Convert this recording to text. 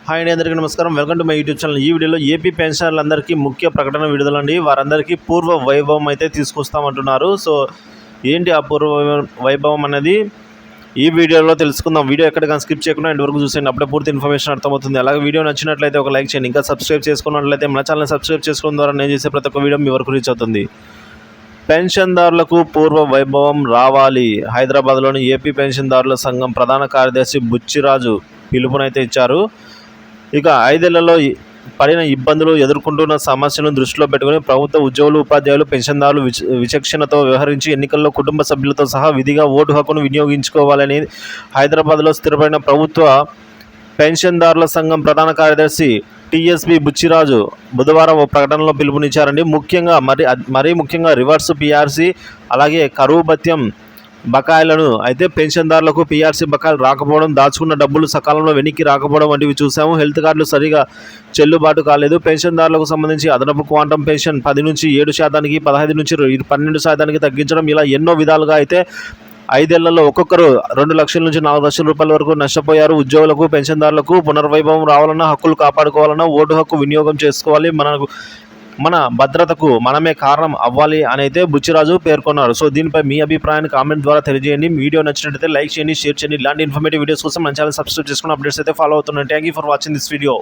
Hi అండి, అందరికీ నమస్కారం. Welcome to my YouTube channel. ఈ వీడియోలో ఏపీ పెన్షనర్లందరికీ ముఖ్య ప్రకటన విడుదలండి. వారందరికీ పూర్వ వైభవం అయితే తీసుకొస్తామంటున్నారు. సో ఏంటి ఆ పూర్వ వైభవం అనేది ఈ వీడియోలో తెలుసుకుందాం. వీడియో ఎక్కడికైనా స్కిప్ చేయకుండా ఎండ్ వరకు చూసేయండి. అప్పుడే పూర్తి ఇన్ఫర్మేషన్ అర్థమవుతుంది. అలాగే వీడియో నచ్చినట్లయితే ఒక లైక్ చేయండి. ఇంకా సబ్స్క్రైబ్ చేసుకున్నట్లయితే మన ఛానల్ని సబ్స్క్రైబ్ చేసుకోవడం ద్వారా నేను చేసే ప్రతి ఒక్క వీడియో మీ వరకు రీచ్ అవుతుంది. పెన్షన్దారులకు పూర్వ వైభవం రావాలి. హైదరాబాద్లోని ఏపీ పెన్షన్దారుల సంఘం ప్రధాన కార్యదర్శి బుచ్చిరాజు పిలుపునైతే ఇచ్చారు. ఇక 5 ఏళ్లలో పడిన ఇబ్బందులు, ఎదుర్కొంటున్న సమస్యలను దృష్టిలో పెట్టుకుని ప్రభుత్వ ఉద్యోగులు, ఉపాధ్యాయులు, పెన్షన్దారులు విచక్షణతో వ్యవహరించి ఎన్నికల్లో కుటుంబ సభ్యులతో సహా విధిగా ఓటు హక్కును వినియోగించుకోవాలని హైదరాబాద్లో స్థిరపడిన ప్రభుత్వ పెన్షన్దారుల సంఘం ప్రధాన కార్యదర్శి టీఎస్పీ బుచ్చిరాజు బుధవారం ఓ ప్రకటనలో పిలుపునిచ్చారండి. మరీ ముఖ్యంగా రివర్స్ పీఆర్సీ, అలాగే కరువు భత్యం బకాయిలను అయితే పెన్షన్దారులకు పీఆర్సీ బకాయిలు రాకపోవడం, దాచుకున్న డబ్బులు సకాలంలో వెనక్కి రాకపోవడం వంటివి చూసాము. హెల్త్ కార్డులు సరిగా చెల్లుబాటు కాలేదు. పెన్షన్దారులకు సంబంధించి అదనపు క్వాంటమ్ పెన్షన్ 10 నుంచి 7%, 15 నుంచి 12% తగ్గించడం, ఇలా ఎన్నో విధాలుగా అయితే 5 ఏళ్లలో ఒక్కొక్కరు 2 లక్షల నుంచి 4 లక్షల రూపాయల వరకు నష్టపోయారు. ఉద్యోగులకు, పెన్షన్దారులకు పునర్వైభవం రావాలన్నా, హక్కులు కాపాడుకోవాలన్నా ఓటు హక్కు వినియోగం చేసుకోవాలి. మన భద్రతకు మనమే కారణం అవ్వాలి అని అయితే బుచ్చిరాజు పేర్కొన్నారు. సో దీనిపై మీ అభిప్రాయాన్ని కామెంట్ ద్వారా తెలియజేయండి. వీడియో నచ్చినట్లయితే లైక్ చేయండి, షేర్ చేయండి. ఇలాంటి ఇన్ఫర్మేటివ్ వీడియోస్ కోసం మన ఛానల్ సబ్స్క్రైబ్ చేసుకుని అప్డేట్స్ అయితే ఫాలో అవుతున్నాను. Thank you for watching this video.